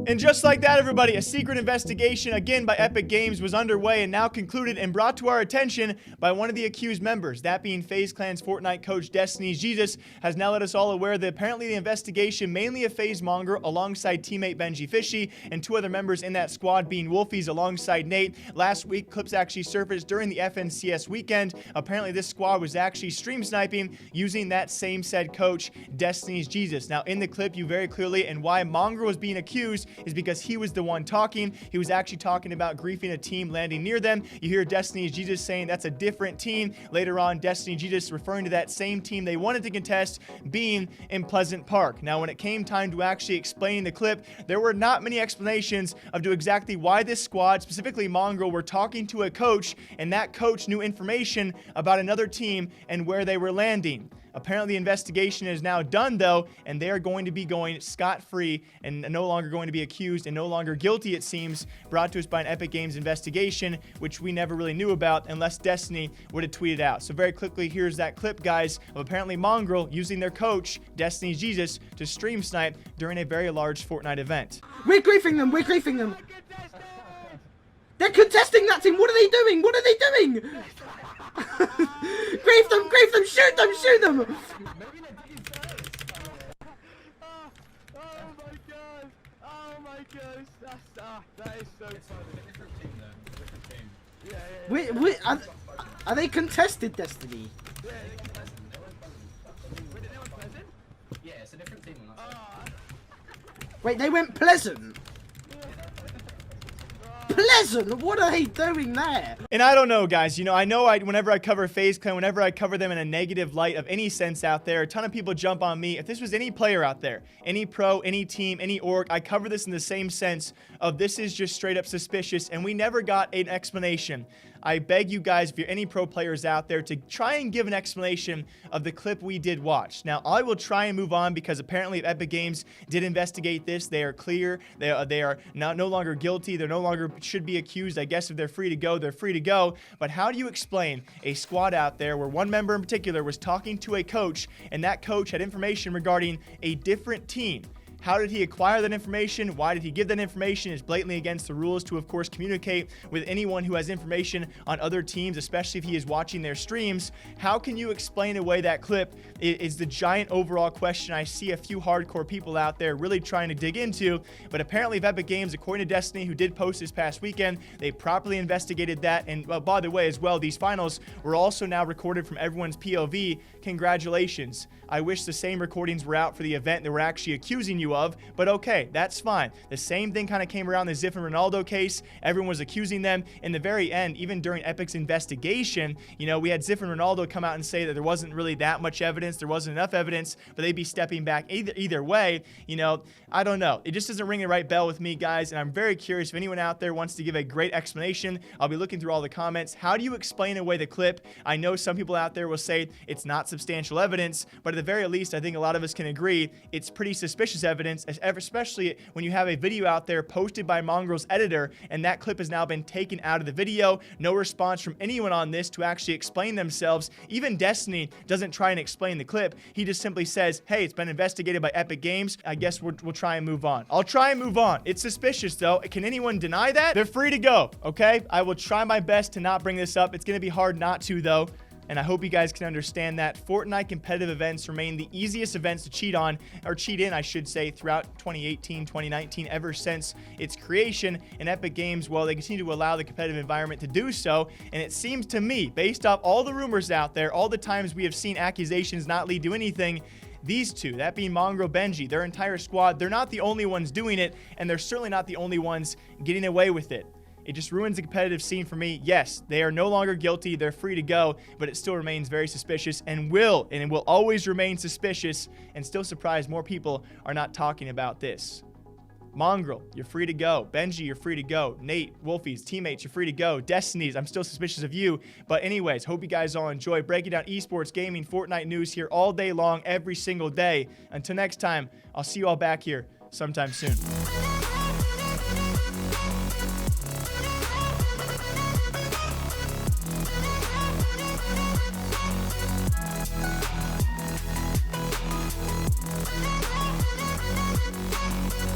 And just like that, everybody, a secret investigation, again by Epic Games, was underway and now concluded and brought to our attention by one of the accused members. That being FaZe Clan's Fortnite coach, Destiny's Jesus, has now let us all aware that apparently the investigation, mainly of FaZe Mongraal alongside teammate Benjyfishy and 2 other members in that squad being Wolfies alongside Nate. Last week, clips actually surfaced during the FNCS weekend. Apparently, this squad was actually stream sniping using that same said coach, Destiny's Jesus. Now, in the clip, you very clearly, and why Mongraal was being accused is because he was the one talking. He was actually talking about griefing a team landing near them. You hear Destiny's Jesus saying that's a different team. Later on, Destiny Jesus referring to that same team they wanted to contest being in Pleasant Park. Now, when it came time to actually explain the clip, there were not many explanations of to exactly why this squad, specifically Mongraal, were talking to a coach, and that coach knew information about another team and where they were landing. Apparently, the investigation is now done, though, and they are going to be going scot-free and no longer going to be accused and no longer guilty, it seems, brought to us by an Epic Games investigation, which we never really knew about unless Destiny would have tweeted out. So very quickly, here's that clip, guys, of apparently Mongraal using their coach, Destiny's Jesus, to stream snipe during a very large Fortnite event. We're griefing them, we're griefing them. They're contesting that team. What are they doing? What are they doing? Grief them, shoot them, shoot them. Oh my gosh, that is so funny. Different team though, different team. Wait, are they contested, Destiny? Yeah, they contested. They went Pleasant? Yeah, it's a different team. Wait, they went Pleasant? Pleasant? What are they doing there? And I don't know, guys. You know, whenever I cover FaZe Clan, whenever I cover them in a negative light of any sense out there, a ton of people jump on me. If this was any player out there, any pro, any team, any org, I cover this in the same sense of this is just straight up suspicious, and we never got an explanation. I beg you guys, if you're any pro players out there, to try and give an explanation of the clip we did watch. Now, I will try and move on because apparently if Epic Games did investigate this, they are clear. They are no longer guilty. They're no longer should be accused. I guess if they're free to go, they're free to go. But how do you explain a squad out there where one member in particular was talking to a coach, and that coach had information regarding a different team? How did he acquire that information? Why did he give that information? It's blatantly against the rules to, of course, communicate with anyone who has information on other teams, especially if he is watching their streams. How can you explain away that clip is the giant overall question I see a few hardcore people out there really trying to dig into. But apparently, if Epic Games, according to Destiny, who did post this past weekend, they properly investigated that. And by the way, as well, these finals were also now recorded from everyone's POV. Congratulations. I wish the same recordings were out for the event that we're actually accusing you of, but okay, that's fine. The same thing kind of came around the Ziff and Ronaldo case. Everyone was accusing them. In the very end, even during Epic's investigation, you know, we had Ziff and Ronaldo come out and say that there wasn't really that much evidence, there wasn't enough evidence, but they'd be stepping back either way. You know, I don't know. It just doesn't ring the right bell with me, guys, and I'm very curious if anyone out there wants to give a great explanation. I'll be looking through all the comments. How do you explain away the clip? I know some people out there will say it's not substantial evidence, but at the very least, I think a lot of us can agree it's pretty suspicious evidence, especially when you have a video out there posted by Mongraal's editor, and that clip has now been taken out of the video. No response from anyone on this to actually explain themselves. Even Destiny doesn't try and explain the clip. He just simply says, hey, it's been investigated by Epic Games. I guess we'll try and move on. I'll try and move on. It's suspicious, though. Can anyone deny that? They're free to go, okay? I will try my best to not bring this up. It's going to be hard not to, though. And I hope you guys can understand that Fortnite competitive events remain the easiest events to cheat on, or cheat in, I should say, throughout 2018, 2019, ever since its creation. And Epic Games, well, they continue to allow the competitive environment to do so. And it seems to me, based off all the rumors out there, all the times we have seen accusations not lead to anything, these two, that being Mongraal, Benji, their entire squad, they're not the only ones doing it, and they're certainly not the only ones getting away with it. It just ruins the competitive scene for me. Yes, they are no longer guilty. They're free to go, but it still remains very suspicious and it will always remain suspicious, and still surprised more people are not talking about this. Mongraal, you're free to go. Benji, you're free to go. Nate, Wolfies, teammates, you're free to go. Destiny's, I'm still suspicious of you. But anyways, hope you guys all enjoy breaking down esports, gaming, Fortnite news here all day long, every single day. Until next time, I'll see you all back here sometime soon.